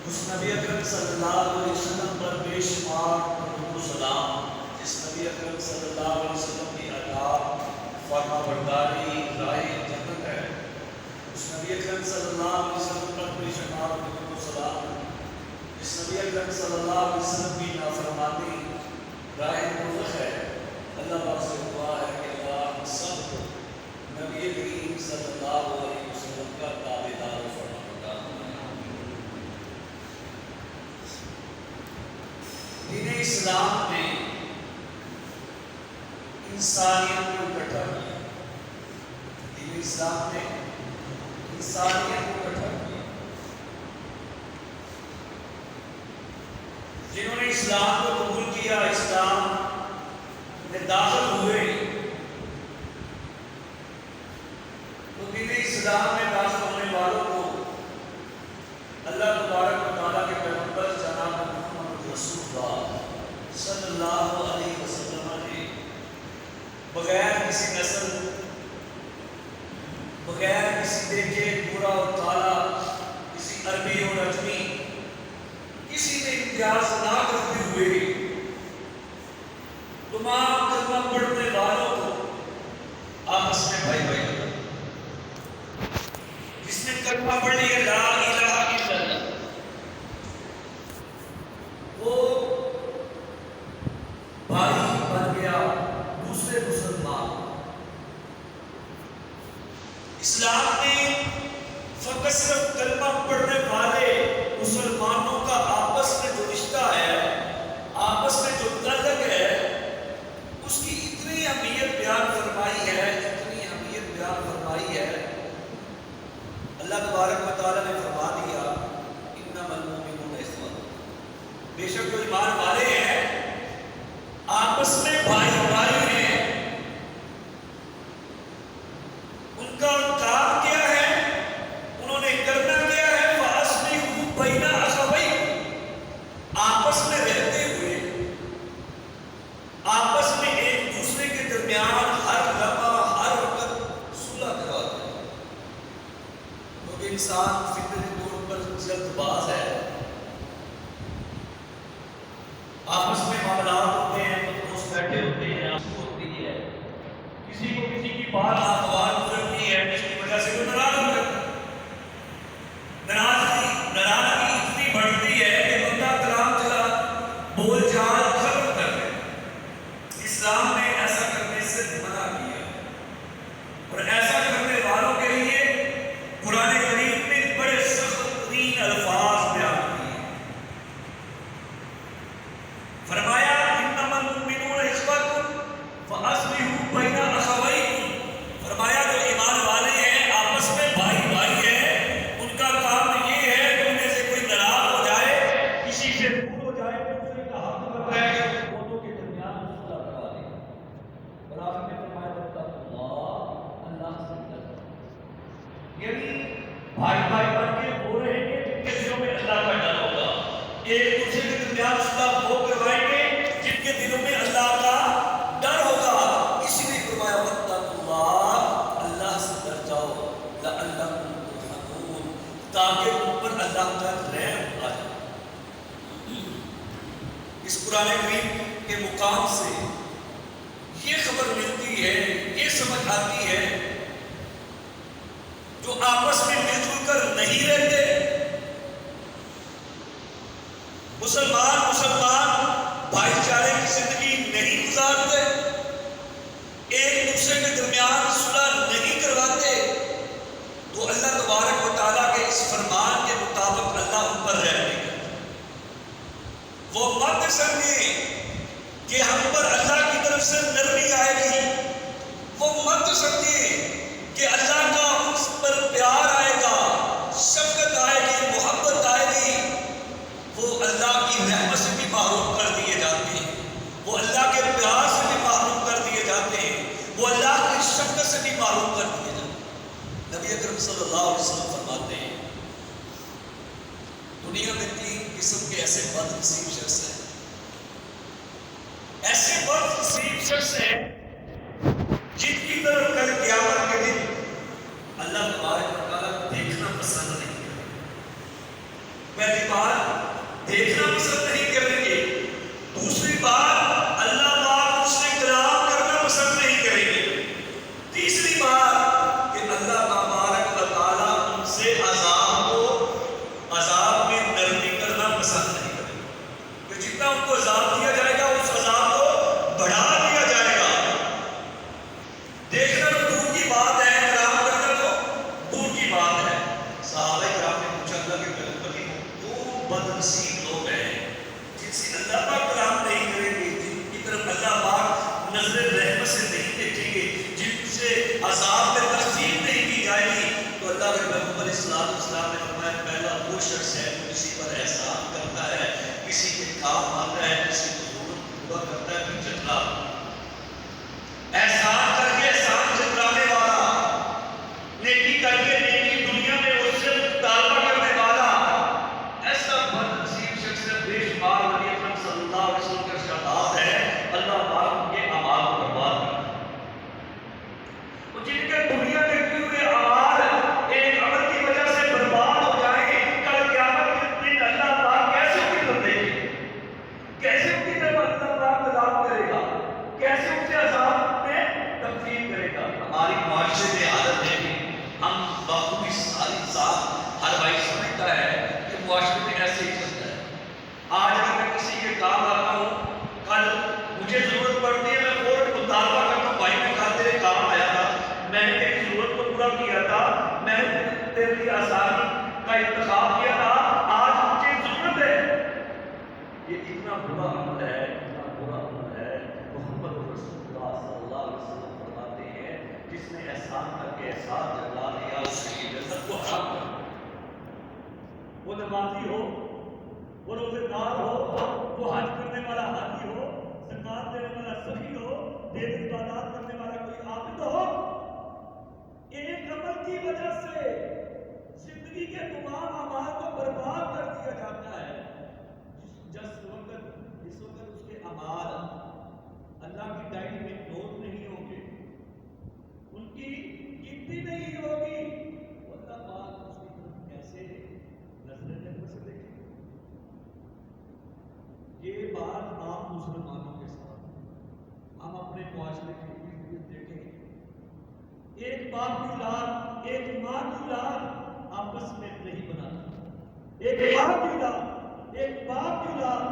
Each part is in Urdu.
اس نبی اکرم صلی اللہ علیہ وسلم پر بے شمار درود و سلام، جس نبی اکرم صلی اللہ علیہ وسلم کی آداب، فرما برداری راہ جنت ہے، اس نبی اکرم صلی اللہ علیہ وسلم پر بے شمار درود و سلام، جس نبی اکرم صلی اللہ علیہ وسلم کی نافرمانی راہ دوزخ ہے۔ اللہ پاک سے دعا ہے کہ اللہ سب کو نبی کریم صلی اللہ علیہ وسلم کا تابعدار و فرما بردار بنائے۔ دین اسلام نے انسانیت کو اکٹھا کیا، دین اسلام نے انسانیت کو اکٹھا کیا۔ جنہوں نے اسلام کو قبول کیا، اسلام میں داخل ہوئے، تو دین اسلام میں داخل ہونے والوں کو اللہ تبارک و تعالیٰ کے پیغمبر جناب محمد رسول اللہ صلی اللہ علیہ وسلم نے بغیر کسی نسل، بغیر کسی دیکھے برا و کالا، کسی عربی اور اجمی، کسی نے امتیاز نہ کرتے ہوئے تمام کلمہ پڑھنے والوں کو آپس میں بھائی بھائی کرا۔ جس نے کلمہ پڑھ لیا لا الہ الا اللہ، وہ بھائی بن گیا دوسرے مسلمان۔ اسلام نے فقط صرف کلمہ پڑھنے والے مسلمانوں کا آپس میں جو رشتہ ہے، آپس میں جو تعلق ہے، اس کی اتنی اہمیت بیان فرمائی ہے، اتنی اہمیت بیان فرمائی ہے۔ اللہ تبارک و تعالیٰ نے فرما دیا انما المؤمنون اخوۃ، بے شک جو ایمان والے ہیں آپس میں بھائی بھائی ہیں۔ ان کا کام کیا ہے، انہوں نے کرنا کیا ہے، فَأَصْلِحُوا بَيْنَ أَخَوَيْكُمْ، آپس میں رہتے ہوئے آپس میں ایک دوسرے کے درمیان ہر لمحہ ہر وقت صلح کروا دیں، کیونکہ انسان فطری طور پر جلد باز ہے۔ آپس میں معاملات ہوتے ہیں، دوست بیٹھے ہوتے ہیں، آنسو ہوتی ہے، کسی کو کسی کی بات آواز گزرتی ہے، جس کی وجہ سے وہ ناراض ہو جاتا ہے۔ ناراضگی اتنی بڑھتی ہے کہ بندہ کلام چلا بول چال ختم کر دے۔ اسلام نے ایسا کرنے سے منع کیا، اور ایسا کرنے والوں کے لیے قرآن کریم میں بڑے سخت ترین الفاظ بیان کیے۔ فرمایا انما المؤمنون اخوۃ فاصلحوا بین اخویکم، فرمایا جو ایمان والے ہیں آپس میں بھائی بھائی ہیں، ان کا کام یہ ہے کہ ان میں سے کوئی ناراض ہو جائے، کسی سے دور ہو جائے، دوسرے کا حق بتائے، دونوں کے درمیان صلح کروا دے۔ اور آخر میں فرمایا واتقوا اللہ، اللہ سے ڈرو، یعنی بھائی بھائی بن کے وہ رہیں گے جن کے دلوں میں اللہ کا ڈر ہوگا، ایک دوسرے کے درمیان صلح وہ کروائیں گے جن کے دلوں میں اللہ کا ڈر ہوگا۔ اسی لیے فرمایا واتقوا اللہ، اللہ سے ڈر جاؤ، لعلکم ترحمون، تاکہ تم پر اللہ کا رحم آ جائے۔ اس قرآن کریم کے مقام سے یہ خبر ملتی ہے، یہ سمجھ آتی ہے، جو آپس میں مل جل کر نہیں رہتے، مسلمان بھائی چارے کی زندگی نہیں گزارتے، ایک دوسرے کے درمیان صلح نہیں کرواتے، تو اللہ تبارک و تعالیٰ کے اس اس فرمان کے مطابق اللہ ان پر رہنے گا۔ وہ مت سمجھیں کہ ہم پر اللہ کی طرف سے نرمی آئے گی، وہ مت سمجھیں کہ اللہ کا اس پر پیار آئے گا، شفقت آئے گی، محبت آئے گی۔ وہ اللہ کی رحمت سے بھی محروم کر دیے جاتے ہیں، وہ اللہ کے پیار سے بھی محروم کر دیے جاتے ہیں، وہ اللہ کی شفقت سے بھی محروم کر دیے جاتے ہیں۔ نبی اکرم صلی اللہ علیہ وسلم فرماتے ہیں دنیا میں 3 قسم کے ایسے بد نصیب شخص ہیں، ایسے بد نصیب شخص ہیں جن کی طرف کل قیامت کے دن اللہ تبارک و تعالیٰ دیکھنا پسند نہیں کرے گا۔ پہلی بات دیکھنا پسند نہیں کریں گے، دوسری بات اللہ پاک اس سے کلام کرنا پسند نہیں کریں گے، تیسری بات کہ اللہ تبارک و تعالیٰ ان سے عذاب میں نرمی کرنا پسند نہیں کرے گا، کہ جتنا ان کو عذاب دیا جائے گا اس عذاب کو بڑھا دیا جائے گا۔ دیکھنا تو دور کی بات ہے، کلام کرنا تو دور کی بات ہے۔ صحابہ کرام نے پوچھا اللہ کے پیغمبر وہ بد نصیب لوگ ہیں جن سے اللہ پاک کلام نہیں کریں گے، جن کی طرف اللہ پاک نظر رحمت سے نہیں دیکھیں گے، جن سے عذاب میں تخفیف نہیں کی جائے گی، تو اللہ کے پیغمبر علیہ السلام نے فرمایا پہلا وہ شخص ہے جو کسی پر احسان کرتا ہے، کسی کے کام آتا ہے، کسی کو ضرورت پورا کرتا ہے، پھر جتلا احسان کر کے احسان جتلانے والا، نیکی کر کے نیکی دنیا میں اس سے مطالبہ کرنے والا، ایسا بد نصیب شخص ہے بے شمار نبی اکرم صلی اللہ علیہ وسلم کا ارشادات ہے اللہ پاک ان کے اعمال کو برباد کرتا ہے۔ اور جن کے دنیا میں کیے ہوئے اعمال ایک عمل کی وجہ سے برباد ہو جائیں، کل قیامت کے دن اللہ پاک کیسے ان کی طرف دیکھے گا، کیسے ان کی طرف اللہ پاک عذاب کرے گا، کیسے ان سے عذاب میں تخفیف کرے گا۔ ہماری معاشرے میں عادت ہے کہ ہم بخوبی ساری ذات ہر بھائی سمجھتا ہے کہ معاشرے میں ایسے ہی چلتا ہے۔ آج اگر میں کسی کے کام آتا ہوں، کل مجھے ضرورت پڑتی ہے، میں فوراً مطالبہ کرتا ہوں، بھائی میں کہا تیرے کام آیا تھا، میں نے تیری ضرورت کو پورا کیا تھا، میں نے تیرے لیے آسانی کا انتخاب کیا تھا، آج مجھے ضرورت ہے۔ یہ اتنا برا عمل ہے، اتنا برا عمل ہے۔ محمد رسول اللہ صلی اللہ علیہ وسلم فرماتے ہیں جس نے احسان کر کے احسان جتا لیا اس کے لیے جنت کو حرام کر دیا۔ وہ نمازی ہو، وہ روزے دار ہو، وہ حج کرنے والا حاجی ہو، زکات دینے والا سخی ہو، دین عبادات کرنے والا کوئی عابد ہو، ایک عمل کی وجہ سے زندگی کے تمام اعمال کو برباد کر دیا جاتا ہے۔ جس وقت اس کے اعمال اللہ کی ڈائری میں نوٹ نہیں ہوں گے، ان کی گنتی نہیں ہوگی، اللہ پاک اس کی طرف کیسے نظر رحمت سے دیکھیں گے۔ یہ بات عام مسلمانوں کے ساتھ ہم اپنے معاشرے کے ارد دیکھیں، ایک باپ کی اولاد ایک ماں کی اولاد آپس میں نہیں بناتی، ایک ماں کی اولاد ایک باپ کی اولاد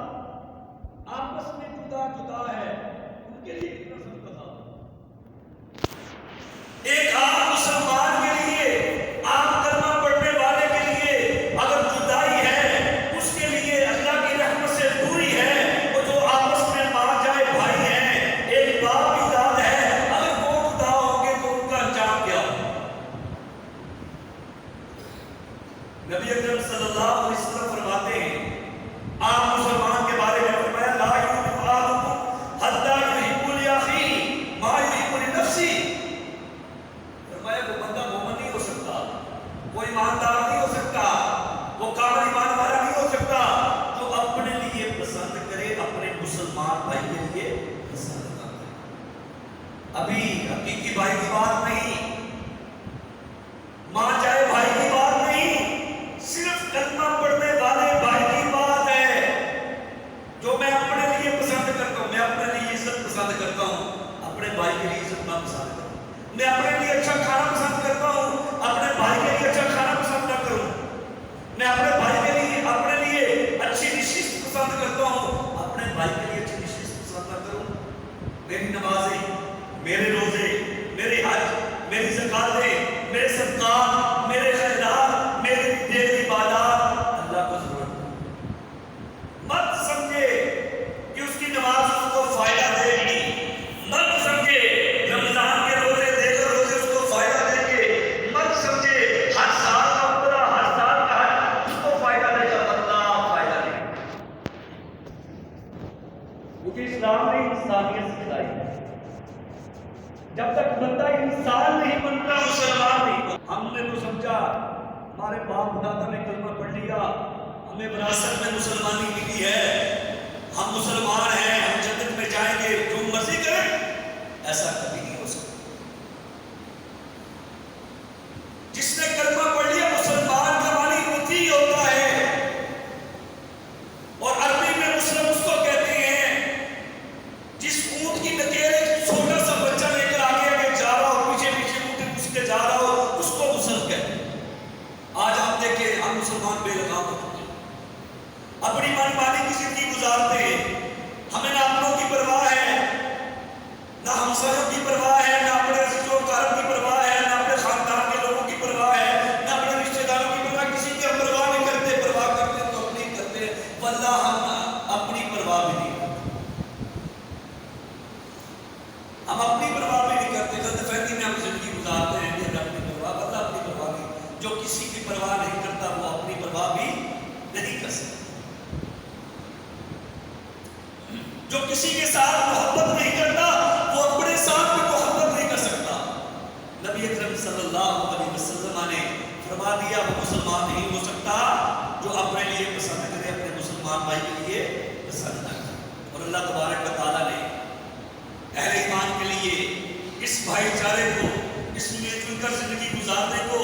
آپس میں جدا جدا ہے، ان کے لیے کتنا سخت عذاب ہے۔ ایک عام مسلمان کے لیے، عام کلمہ پڑھنے والے کے لیے اگر جدائی ہے، اس کے لیے اللہ کی رحمت سے دوری ہے، وہ جو آپس میں ماں جائے بھائی ہیں، ایک باپ کی اولاد ہے، اگر وہ جدا ہوں گے تو ان کا انجام کیا ہوگا؟ نبی اکرم صلی اللہ علیہ وسلم فرماتے ہیں عام مسلمان کے بارے میں فرمایا لا یؤمن احدکم حتی یحب لاخیہ ما یحب لنفسہ۔ فرمایا وہ بندہ مومن نہیں ہو سکتا، وہ ایماندار نہیں ہو سکتا، وہ کامل ایمان والا نہیں ہو سکتا جو اپنے لیے پسند کرے اپنے مسلمان بھائی کے لیے پسند نہ کرے۔ ابھی حقیقی بھائی کی بات نہیں، ماں چاہے بھائی کی بات نہیں، صرف کلمہ پڑھنے والے بھائی کی بات ہے جو میں اپنے لیے پسند کرتا ہوں۔ میں اپنے لیے عزت پسند کرتا ہوں، اپنے بھائی کے لیے عزت نہ پسند کرتا ہوں۔ میں اپنے لیے اچھا کھانا پسند کرتا ہوں، اپنے بھائی کے لیے اچھا کھانا پسند نہ کروں۔ میں اپنے بھائی کے لیے اچھی نشست پسند کرتا ہوں، اپنے بھائی کے لیے اچھی نشست پسند نہ کروں۔ میری نمازیں، میرے روزے، میرے حج، میری زکاتیں، میرے صدقات، میرے خیرات، میرے ہمارے باپ دادا نے کلمہ پڑھ لیا، ہمیں وراثت میں مسلمانی ملی ہے، ہم مسلمان ہیں، ہم جنت میں جائیں گے، جو مرضی کریں، ایسا کبھی نہیں ہو سکتا۔ جس نے کلمہ پڑھ لیا مسلمان کا معنی مطیع ہوتا ہے، اور عربی میں مسلم اس کو کہتے ہیں جس اونٹ کی نکیرے چھوٹا سا بچہ لے کر آگے آگے جا رہا ہو، پیچھے پیچھے اونٹ اس کے جا رہا ہو، اس کو مسلم کہتے ہیں۔ آج ہم دیکھیں ہم مسلمان بے لگام ہو چکے ہیں، اپنی من مانی کی زندگی گزارتے ہیں، ہمیں نہ اپنوں کی پرواہ ہے، نہ ہمسایوں کی پرواہ ہے، نہ اپنے عزیز و اقارب کی پرواہ ہے، نہ اپنے خاندان کے لوگوں کی پرواہ ہے، نہ اپنے رشتہ داروں کی پرواہ، کسی کی ہم پرواہ نہیں کرتے، پرواہ کرتے تو اپنی کرتے، واللہ ہم اپنی پرواہ بھی نہیں کرتے، ہم اپنی پرواہ بھی نہیں کرتے، غلط فہمی میں ہم زندگی گزارتے ہیں کہ اپنی پرواہ، واللہ اپنی پرواہ نہیں، جو کسی کی پرواہ نہیں کرتا وہ اپنی پرواہ بھی نہیں کر سکتا، جو کسی کے ساتھ محبت نہیں کرتا وہ اپنے ساتھ بھی محبت نہیں کر سکتا۔ نبی اکرم صلی اللہ علیہ وسلم نے فرما دیا وہ مسلمان نہیں ہو سکتا جو اپنے لیے پسند کرے، اپنے مسلمان بھائی کے لیے پسند نہ کرے۔ اور اللہ تبارک و تعالیٰ نے اہل ایمان کے لیے اس بھائی چارے کو، اس مل جل کر زندگی گزارنے کو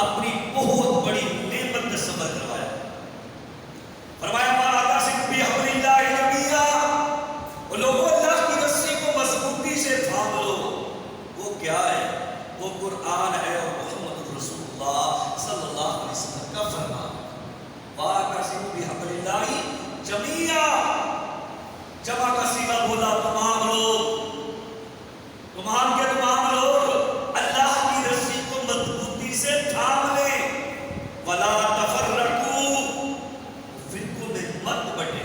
اپنی بہت بڑی نعمت کا سبب کروایا۔ فرمایا وَاعْتَصِمُوا بِحَبْلِ اللَّهِ جَمِيعًا، وہ لوگوں اللہ کی رسی کو مضبوطی سے تھام لو۔ وہ کیا ہے؟ وہ قرآن ہے اور محمد رسول اللہ صلی اللہ علیہ وسلم کا فرمان۔ وَاعْتَصِمُوا بِحَبْلِ اللَّهِ جَمِيعًا، جمع کا صیغہ بولا تمام لوگ، تمام کے تمام لوگ اللہ کی رسی کو مضبوطی سے تھام لیں، وَلَا تَفَرَّقُوا، فرقوں میں مت بٹے،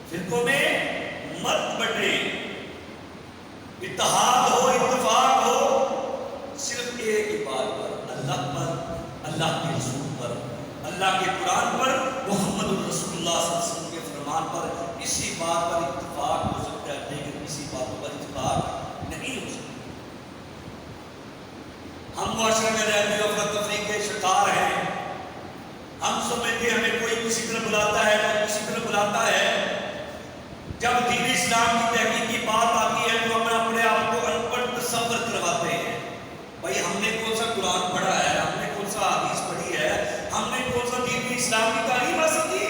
فرقوں میں مت بٹے، اتحاد ہو، اتفاق ہو صرف ایک ہی بات پر، اللہ پر، اللہ کے رسول پر، اللہ کے قرآن پر، محمد رسول اللہ صلی اللہ علیہ وسلم کے فرمان پر، اسی بات پر اتفاق ہو سکتا ہے، لیکن اسی بات پر اتفاق نہیں ہو سکتا۔ ہم معاشرے میں رہتے ہیں، افراتفری کے شکار ہیں، ہم سمجھتے ہیں ہمیں کوئی کسی طرح بلاتا ہے، کوئی کسی طرح بلاتا ہے، جب دین اسلام کی تحقیق کی بات آتی ہے تو ہم اپنے آپ کو ان پڑھ تصور کرواتے ہیں۔ بھائی ہم نے کون سا قرآن پڑھا ہے، ہم نے کون سا حدیث پڑھی ہے، ہم نے کون سا دین اسلام کی تعلیم حاصل کی،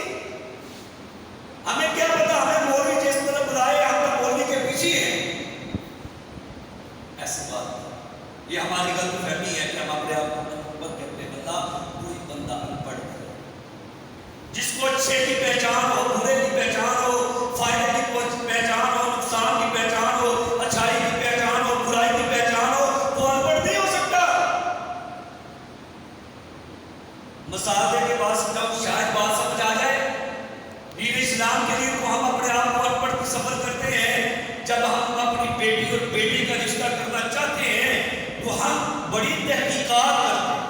ہمیں کیا پتا، ہمیں مولوی جس طرح بلائے ہم تو مولوی کے پیچھے ہیں۔ ایسی بات ہے، یہ ہماری غلط فہمی ہے کہ ہم اپنے آپ کو محبت کرتے ہیں۔ کوئی بندہ ان پڑھ ہے جس کو اچھے کی پہچان ہو، برے کی پہچان ہو، فائدے کی پہچان ہو، نقصان کی پہچان ہو، اچھائی کی پہچان ہو، برائی کی پہچان ہو، وہ ان پڑھ نہیں ہو سکتا۔ مثال دے کے بعد سمجھاؤں، شاید بات سمجھ آ جائے۔ دین اسلام کے لیے تو ہم اپنے آپ کو ان پڑھ کی سفر کرتے ہیں، جب ہم اپنی بیٹی اور بیٹی کا رشتہ کرنا چاہتے ہیں تو ہم بڑی تحقیقات کرتے ہیں،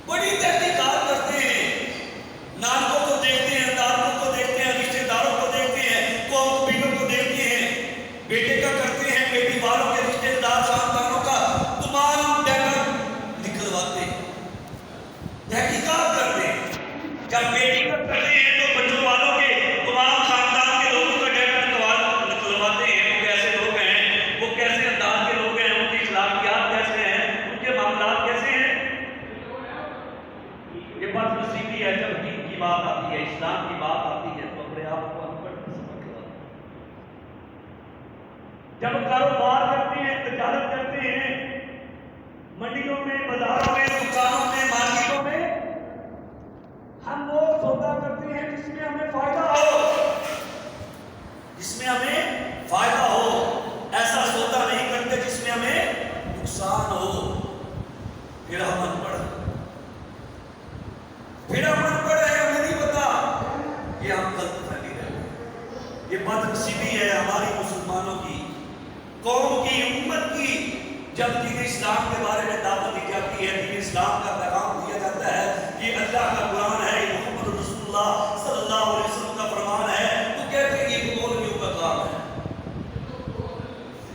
بڑی تحقیقات کرتے ہیں، نانکوں کو دیکھتے ہیں، دادوں کو دیکھتے ہیں، رشتہ داروں کو دیکھتے ہیں، قوم قبیلوں کو دیکھتے ہیں، بیٹے کا کرتے ہیں، بیٹی والوں کے رشتہ دار خاندانوں کا تمام ڈیٹا نکلواتے ہیں، تحقیقات کرتے ہیں۔ جب بیٹی کا کرتے ہیں تو بچوں والوں کے تمام خاندان کے لوگوں کا ڈیٹا نکلواتے ہیں، وہ کیسے لوگ ہیں، وہ کیسے انداز کے لوگ ہیں، ان کی اخلاقیات کیسے ہیں، ان کے معاملات کیسے ہیں۔ یہ بات نصیبی ہے، جب دین کی بات آتی ہے، اسلام کی بات آتی ہے تو اپنے آپ کو ان پڑھ تصور کرواتے ہیں۔ جب کاروبار کرتے ہیں، تجارت کرتے ہیں، منڈیوں میں، بازاروں میں، دکانوں میں، مارکیٹوں میں، ہم وہ سودا کرتے ہیں جس میں ہمیں فائدہ ہو، جس میں ہمیں فائدہ ہو، ایسا سودا نہیں کرتے جس میں ہمیں نقصان ہو۔ پھر ہم ان پڑھ ہیں، پھر ہم ان پڑھ ہیں، ہمیں نہیں پتا، یہ ہم غلط فہمی رہتے ہیں۔ یہ بد نصیبی ہے ہماری مسلمانوں کی، قوم کی، امت کی۔ جب دین اسلام کے بارے میں دعوت دی جاتی ہے، دین اسلام کا پیغام دیا جاتا ہے، یہ اللہ کا قرآن ہے، یہ محمد رسول اللہ صلی اللہ علیہ وسلم کا فرمان ہے، تو کہتے ہیں یہ مولویوں کا کام ہے۔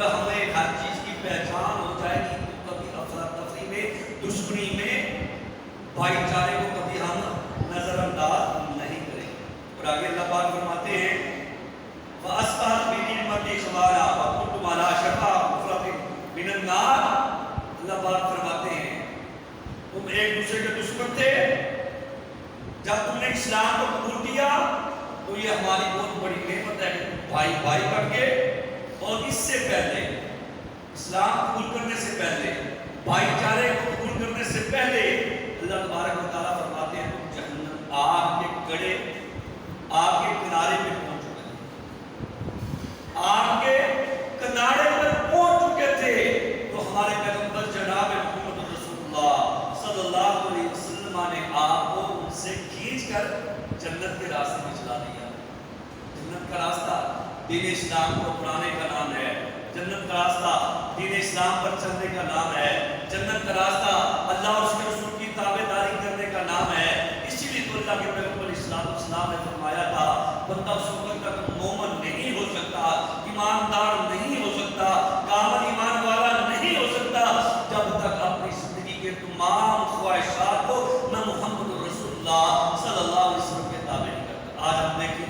جب ہمیں ہر چیز کی پہچان ہو جائے گی تو کبھی افراتفری میں، دشمنی میں بھائی چارے کو کبھی ہم نظر انداز نہیں کریں گے۔ اور آگے اللہ پاک فرماتے ہیں وَأَصْبَحَتْ بِنِعْمَتِ إِخْوَانًا وَكُنْتُمْ عَلَىٰ شَفَا حُفْرَةٍ مِّنَ النَّارِ۔ اللہ پاک فرماتے ہیں تم ایک دوسرے کے دشمن تھے، جب تم نے اسلام کو قبول کیا تو یہ ہماری بہت بڑی نعمت ہے کہ تم بھائی بھائی بن گئے۔ اور اس سے پہلے، اسلام قبول کرنے سے پہلے، بھائی چارے کو قبول کرنے سے پہلے، اللہ تبارک و تعالیٰ فرماتے ہیں تم جہنم آگ کے کڑے، آگ کے کنارے پہ پہنچ چکے تھے، آگ کے کنارے پر پہنچ چکے تھے۔ تو ہمارے پیغمبر جناب محمد رسول اللہ صلی اللہ علیہ وسلم نے آپ کو ان سے کھینچ کر جنت کے راستے میں چلا دیا۔ جنت کا راستہ دین اسلام کو اپنانے کا نام ہے، جنت کا راستہ دین اسلام پر چلنے کا نام ہے، جنت کا راستہ اللہ اور اس کے رسول کی تابعداری کرنے کا نام ہے۔ اسی لیے تو اللہ کے پیغمبر اسلام نے فرمایا تھا بندہ اس وقت تک مومن نہیں ہو سکتا، ایماندار نہیں ہو سکتا، کامل ایمان والا نہیں ہو سکتا جب تک اپنی زندگی کے تمام خواہشات کو میں محمد رسول اللہ صلی اللہ علیہ وسلم کے تابع نہیں کرتا۔ آج ہم دیکھیں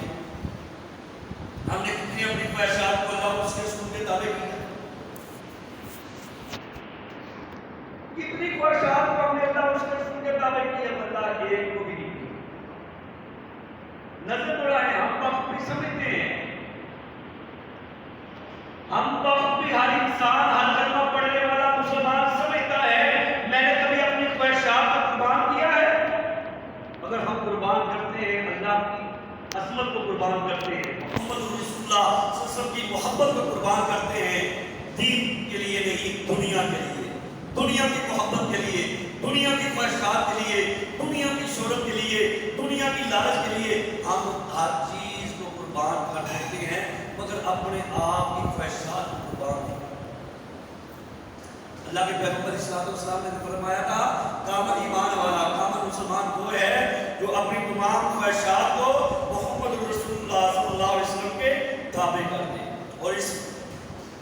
ہم نے کتنی اپنی خواہشات کو اللہ اور اس کے رسول کے تابع کیا، کتنی خواہشات کو ہم نے اللہ اور اس کے رسول کے تابع کیا، اللہ ایک کو بھی نہیں کیا۔ نظر دوڑائیں، ہم وقت بھی سمجھتے ہیں، ہم وقت بھی ہر انسان، ہر کلمہ پڑھنے والا مسلمان سمجھتا ہے میں نے کبھی اپنی خواہشات کو قربان کیا ہے۔ اگر ہم قربان کرتے ہیں اللہ کی عظمت کو قربان کرتے ہیں، محمد رسول اللہ صلی اللہ علیہ وسلم کی محبت کو قربان کرتے ہیں، دین کے لیے نہیں دنیا کے لیے، دنیا کی محبت کے لیے، دنیا کی خواہشات کے لیے، دنیا کی شہرت کے لیے، دنیا کی لالچ کے لیے ہم ہر چیز کو قربان کر دیتے ہیں مگر اپنے آپ کی خواہشات کو قربان نہیں۔ اللہ کے پیغمبر اسلام والسلام نے فرمایا تھا کامل ایمان والا، کامل مسلمان وہ ہے جو اپنی تمام خواہشات کو محمد رسول اللہ صلی اللہ علیہ وسلم کے تابع کر دے۔ اور اس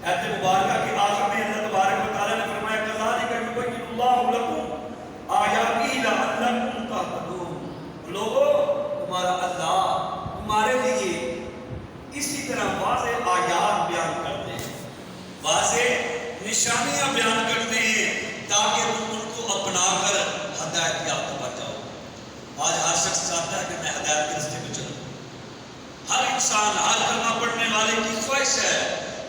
آیت مبارکہ کے آخر میں اللہ تبارک و تعالیٰ نے فرمایا کذالک یبین اللہ لکم آیاتہ لعلکم تہتدون۔ لوگوں تمہارا اللہ تمہارے لیے اسی طرح واضح آیات بیان کرتے ہیں، واضح نشانیاں بیان کرتے ہیں تاکہ تم ان کو اپنا کر ہدایت یافتہ بن جاؤ۔ آج ہر شخص چاہتا ہے کہ میں ہدایت کے راستے پہ چلوں، ہر انسان، ہر کلمہ پڑھنے والے کی خواہش ہے،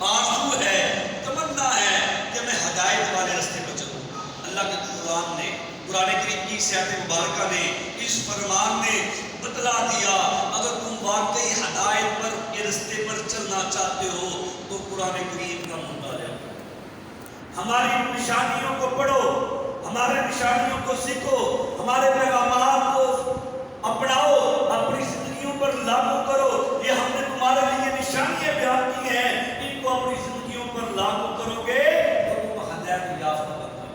آرزو ہے، تمنا ہے کہ میں ہدایت والے راستے پہ چلوں۔ اللہ کے قرآن نے، قرآن کریم کی آیت مبارکہ نے، اس فرمان نے بتلا دیا اگر تم واقعی ہدایت پر کے راستے پر چلنا چاہتے ہو تو قرآن کریم کا مطالعہ کرو، ہماری نشانیوں کو پڑھو، ہمارے نشانیوں کو سیکھو، ہمارے پیغامات کو اپناؤ، اپنی زندگیوں پر لاگو کرو۔ یہ ہم نے تمہارے لیے نشانیاں بیان کی ہیں، ان کو اپنی زندگیوں پر لاگو کرو گے تو تم ہدایت یافتہ بن جاؤ۔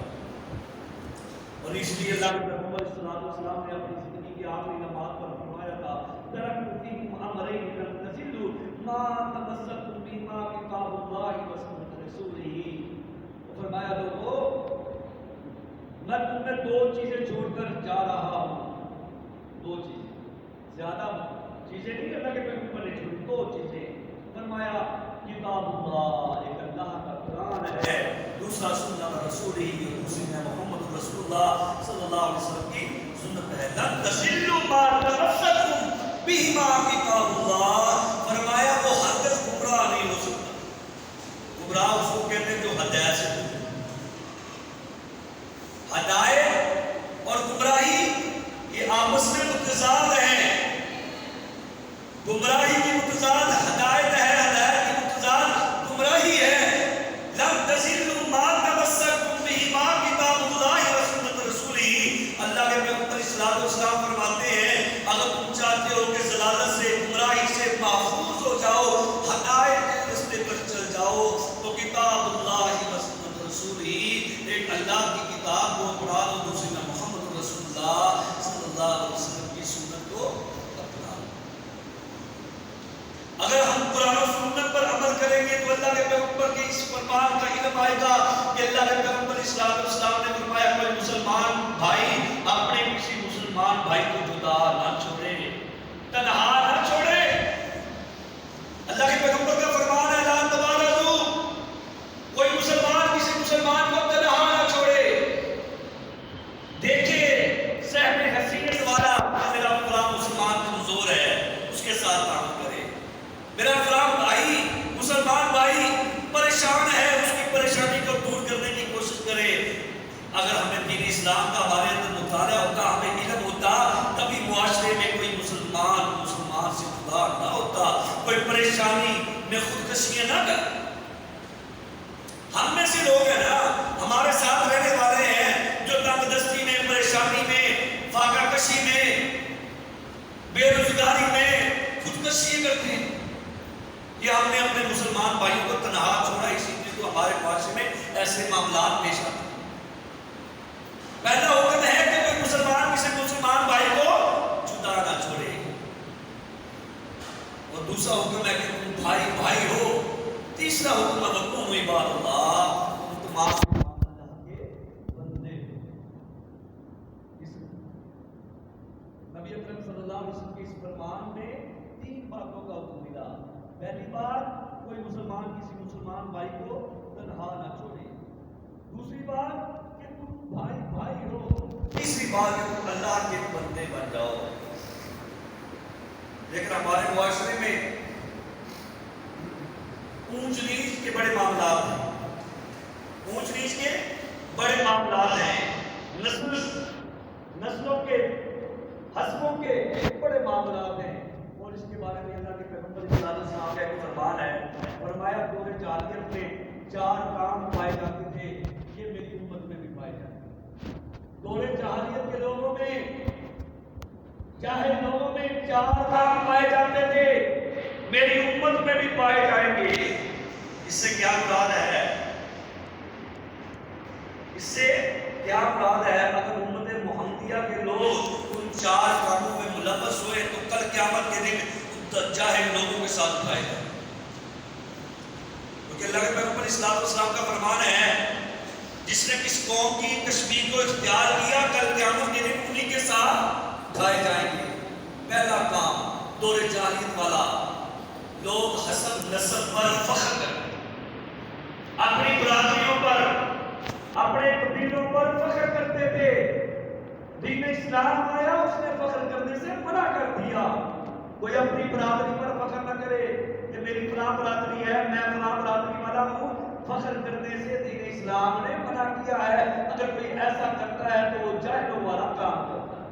اور اس لیے اللہ کے پیغمبر صلی اللہ علیہ وسلم نے اپنی زندگی کی آخری لمحات پر فرمایا تھا ترکت فیکم امرین لن تضلوا ما تمسکتم بہما کتاب اللہ وسنۃ رسولہ۔ فرمایا لوگو میں تمہیں دو چیزیں چھوڑ کر جا رہا ہوں، دو چیزیں، زیادہ چیزیں نہیں اللہ کے پیغمبر نے چھوڑی، دو چیزیں۔ فرمایا کتاب اللہ، ایک اللہ کا قرآن ہے، دوسرا سنت رسول ہی، دوسری ہے محمد رسول اللہ صلی اللہ علیہ وسلم کی سنت ہے۔ لن تضلوا ما تمسکتم بہما کتاب اللہ، فرمایا وہ ہرگز گمراہ نہیں ہو سکتا۔ گمراہ اس کو کہتے ہیں جو ہدایت سے دور۔ ہدایت اور گمراہی یہ آپس میں متضاد ہیں، گمراہی کی متضاد ہدایت ہے، ہدایت کی متضاد گمراہی ہے۔ لن تضلوا ما تمسکتم بہما کتاب اللہ وسنۃ رسولہ۔ اللہ کے پیغمبر صلی اللہ علیہ وسلم فرماتے ہیں اگر تم چاہتے ہو کہ ضلالت سے، گمراہی سے محفوظ ہو جاؤ، ہدایت کے راستے پر چل جاؤ تو کتاب اللہ وسنۃ رسولہ، ایک اللہ کی کتاب کو اپنا لو، دوسری میں محمد رسول اللہ صلی اللہ علیہ وسلم کی سنت کو اپنا لو۔ اگر ہم قرآن و سنت پر عمل کریں گے تو اللہ کے پیغمبر کے اس فرمان کا علم آئے گا کہ اللہ کے پیغمبر اسلام نے فرمایا کوئی مسلمان بھائی اپنے کسی مسلمان بھائی کو جدا نہ چھوڑے، تنہا نہ چھوڑے۔ اللہ کے پیغمبر کا فرمان ہے لا تبارزوا، کوئی مسلمان کسی مسلمان کو تنہا نہ چھوڑے۔ دیکھیے صحب حیثیت والا میرا فلاں مسلمان کمزور ہے، اس کے ساتھ کام کرے۔ میرا فلاں بھائی مسلمان بھائی پریشان ہے، اس کی پریشانی کو دور کرنے کی کوشش کرے۔ اگر ہمیں دین اسلام کا ہمارے اندر مطالعہ ہوتا، ہمیں علم ہوتا، کبھی معاشرے میں کوئی مسلمان سے جدا نہ ہوتا، کوئی پریشانی میں خودکشیاں نہ کر۔ ہم میں سے لوگ ہیں نا، ہمارے ساتھ رہنے والے ہیں جو تنگ دستی میں، پریشانی میں، فاقہ کشی میں، بے روزگاری میں خودکشی کرتے ہیں۔ یہ ہم نے اپنے مسلمان بھائیوں کو تنہا چھوڑا، اسی لیے تو ہمارے معاشرے میں ایسے معاملات پیش آتے ہیں۔ پہلا حکم ہے کہ کوئی مسلمان کسی مسلمان بھائی کو جدا نہ چھوڑے، اور دوسرا حکم ہے کہ تم بھائی بھائی ہو۔ تیسرا حکم ہے وَكُونُوا عِبَادَ اللَّهِ، تم اللہ کے بندے ہو۔ نبی اکرم صلی اللہ علیہ وسلم کے اس فرمان میں 3 باتوں کا حکم ملا۔ پہلی بات، کوئی مسلمان کسی مسلمان بھائی کو تنہا نہ چھوڑے۔ دوسری بات کہ تم بھائی بھائی ہو۔ تیسری بات کہ تم اللہ کے بندے بن جاؤ۔ لیکن ہمارے معاشرے میں اونچ نیچ کے بڑے معاملات ہیں، اونچ نیچ کے بڑے معاملات ہیں، نسلوں کے، حسبوں کے بڑے معاملات ہیں، اور اس کے بارے میں اللہ کے پیغمبر صلی اللہ علیہ وسلم کا ایک فرمان ہے، فرمایا دور جاہلیت میں 4 کام پائے جاتے تھے، یہ میری امت میں بھی پائے جاتے ہیں۔ دور جاہلیت کے لوگوں میں، جاہل لوگوں میں 4 کام پائے جاتے تھے، میری امت میں بھی پائے جائیں گے۔ اس سے کیا مراد ہے؟ اس سے کیا مراد ہے؟ اگر امت محمدیہ کے لوگ ان 4 کاموں میں ملوث ہوئے تو کل قیامت کے دن جاہل لوگوں کے ساتھ اٹھائے جائیں۔ کیونکہ اللہ کے پیغمبر اسلام کا فرمان ہے جس نے کس قوم کی تشبیہ کو اختیار کیا کل قیامت کے دن انہی کے ساتھ اٹھائے جائیں گے۔ پہلا کام دور جاہلیت والا، لوگ حسب نسب پر فخر کرتے، اپنی برادریوں پر، اپنے قبیلوں پر فخر کرتے تھے۔ دین اسلام آیا، اس نے فخر کرنے سے منع کر دیا۔ کوئی اپنی برادری پر فخر نہ کرے کہ میری فلاں برادری ہے، میں فلاں برادری والا ہوں، فخر کرنے سے دین اسلام نے منع کیا ہے۔ اگر کوئی ایسا کرتا ہے تو وہ جاہلوں والا کام کرتا ہے۔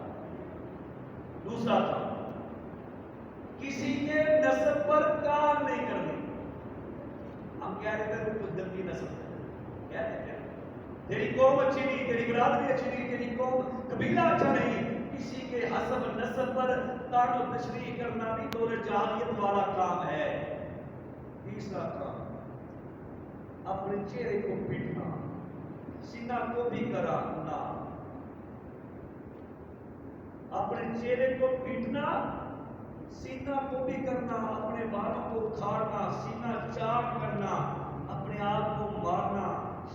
دوسرا کام، کسی کے نسب پر کام نہیں کرنے۔ ہم کیا کہتے ہیں کچھ گندی نسب کیا کہتے ہیں، تیری قوم اچھی نہیں، تیری برادری اچھی نہیں، تیری قوم قبیلہ اچھا نہیں، کسی کے حسب نسب پر طعن و تشریح کرنا بھی دور جاہلیت والا کام ہے۔ تیسرا کام، اپنے چہرے کو پیٹنا، سینہ کو بھی کرانا، اپنے چہرے کو پیٹنا، سینہ کو بھی کرنا، اپنے بالوں کو اکھاڑنا، سینہ چاٹ کرنا، اپنے آپ کو مارنا،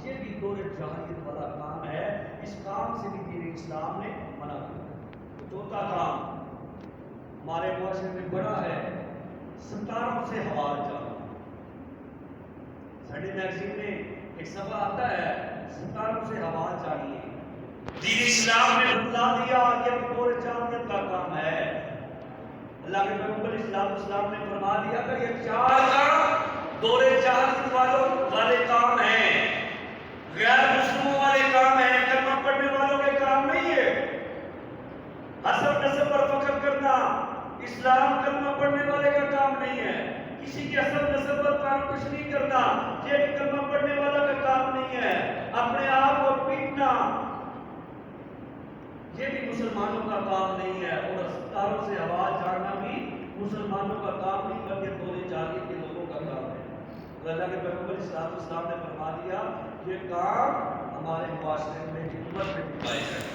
یہ بھی دور جاہلیت والا کام ہے۔ اس کام سے بھی دین اسلام نے منع کیا۔ چوتھا کام ہمارے معاشرے میں بڑا ہے، ستاروں سے حوال جانا۔ سنڈے میگزین میں ایک صفحہ آتا ہے ستاروں سے حوال جانی ہے۔ دین اسلام نے بتلا دیا یہ دور جاہلیت کا کام ہے۔ اللہ کے پیغمبر اسلام نے فرما دیا کہ یہ 4 کام دور جاہلیت والے کام ہیں، غیر مسلموں والے کام ہیں، کلمہ پڑھنے والوں کے کام نہیں ہے۔ حسب نسب پر فخر کرنا اسلام کلمہ پڑھنے والے کا کام نہیں ہے۔ کسی کے حسب نسب پر کام کچھ نہیں کرنا، یہ بھی کلمہ پڑھنے والا کا کام نہیں ہے۔ اپنے آپ کو پیٹنا یہ بھی مسلمانوں کا کام نہیں ہے، اور ستاروں سے آواز جاننا بھی مسلمانوں کا کام نہیں بلکہ دور جاہلیت کے لوگوں کا کام ہے۔ اور اللہ کے پیغمبر اسلام نے فرما دیا یہ کام ہمارے معاشرے میں حکومت میں پائے جائے۔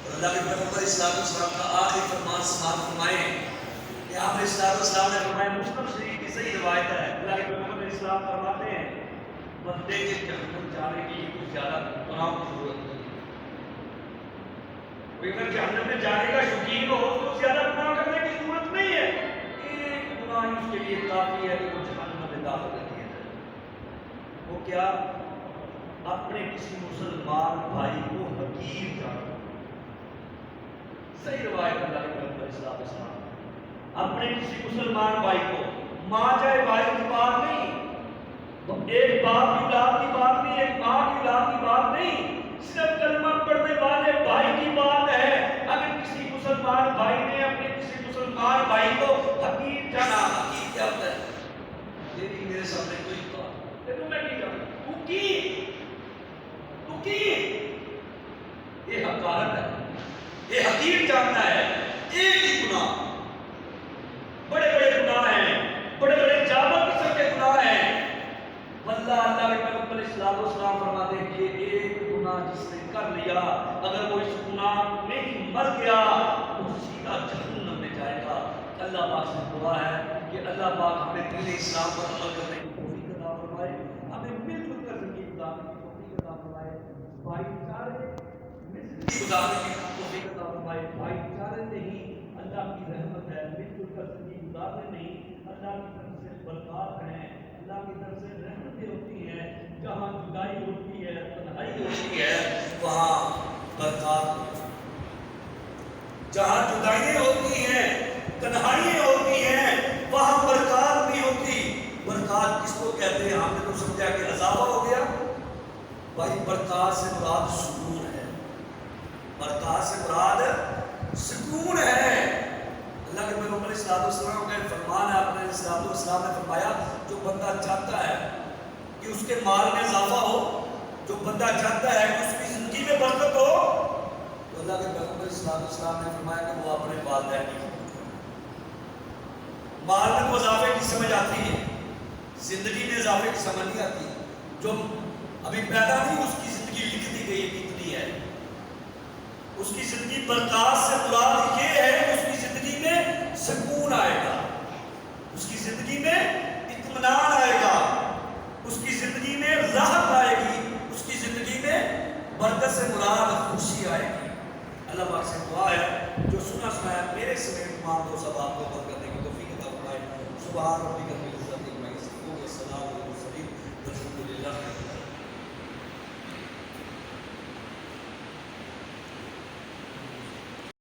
اور اللہ کے پیغمبر اسلام کا آخری فرمان سماعت فرمائیں کہ آپ اسلام نے فرمایا، مسلم شریف کی صحیح روایت ہے اللہ کے پیغمبر علیہ السلام فرماتے ہیں بندے کے جہنم جانے کے لیے کچھ زیادہ گناہوں کی ضرورت نہیں ہے. کوئی اگر جہنم میں جانے کا شوقین ہو تو زیادہ گناہ کرنے کی ضرورت نہیں ہے. ایک گناہ اس کے لیے کافی ہے کہ وہ جہنم میں داخل کر دیا جائے. وہ کیا؟ اپنے کسی مسلمان بھائی کو حقیر جانا. صحیح روایت اللہ کے پیغمبر صلی اللہ علیہ وسلم اپنے کسی مسلمان بھائی کو، ماں چاہے بھائی کی بات نہیں، ایک باپ کی اولاد کی بات نہیں، ایک ماں کی اولاد کی بات نہیں، صرف کلمہ پڑھنے والے بھائی کی بات ہے. اگر کسی مسلمان بھائی نے اپنے کسی مسلمان بھائی کو حقیر جانا، حقیر کیا ہوتا ہے؟ یہ بھی میرے سامنے کوئی بات ہے تو میں نہیں جانتا تو کی یہ حقارت ہے، یہ حقیر جاننا ہے. ایک ہی گناہ، بڑے بڑے گناہ ہیں، بڑے بڑے جابر قسم کے گناہ ہیں. واللہ اللہ کے پیغمبر علیہ السلام فرماتے ہیں کہ ایک گناہ جس نے کر لیا اگر وہ اس گناہ میں ہی مر گیا وہ سیدھا جہنم میں جائے گا. اللہ پاک سے دعا ہے کہ اللہ پاک ہمیں دین اسلام پر عمل کرنے کی توفیق عطا فرمائے، ہمیں مل جل کر زندگی گزارنے کی توفیق عطا فرمائے، بھائی چارے گزارنے کی توفیق عطا فرمائے. بھائی چارے نہیں اللہ کی رحمت ہے، مل جل کر زندگی گزارنے نہیں اللہ کی طرف سے برکات ہیں، اللہ کی طرف سے رحمتیں ہوتی ہیں. جہاں جدائی ہوتی ہے، تنہائی ہوتی ہے، وہاں برکات. جہاں جدائیاں ہوتی ہیں، تنہائیاں ہوتی ہیں، وہاں برکات نہیں ہوتی. برکات کس کو کہتے ہیں؟ ہم نے تو سمجھا کہ اضافہ ہو گیا. بھائی برکات سے مراد سکون ہے، برکات سے مراد سکون ہے. اللہ کے پیغمبر علیہ السلام کا فرمان ہے، آپ نے السلام نے فرمایا جو بندہ چاہتا ہے کہ اس کے مال میں اضافہ ہو، جو بندہ چاہتا ہے کہ اس کی زندگی میں برکت ہو، تو اللہ کے پیغمبر علیہ السلام نے فرمایا کہ وہ اپنے والدین کی خدمت کرے. مال میں تو اضافے کی سمجھ آتی ہے، زندگی میں اضافے کی سمجھ نہیں آتی. جو ابھی پیدا نہیں اس کی زندگی لکھ دی گئی کتنی ہے. اس کی زندگی برکات سے مراد یہ ہے کہ اس کی زندگی میں سکون آئے گا، اس کی زندگی میں اطمینان آئے گا، اس کی زندگی میں راحت آئے گی، اس کی زندگی میں برکت سے مراد خوشی آئے گی. اللہ پاک سے دعا ہے جو سنا سنایا میرے سمیت تمام دو سب آپ کو عمل کرنے کی توفیق عطا فرمائے. سبحان ربک رب العزت عما یصفون والسلام علی المرسلین والحمد للہ.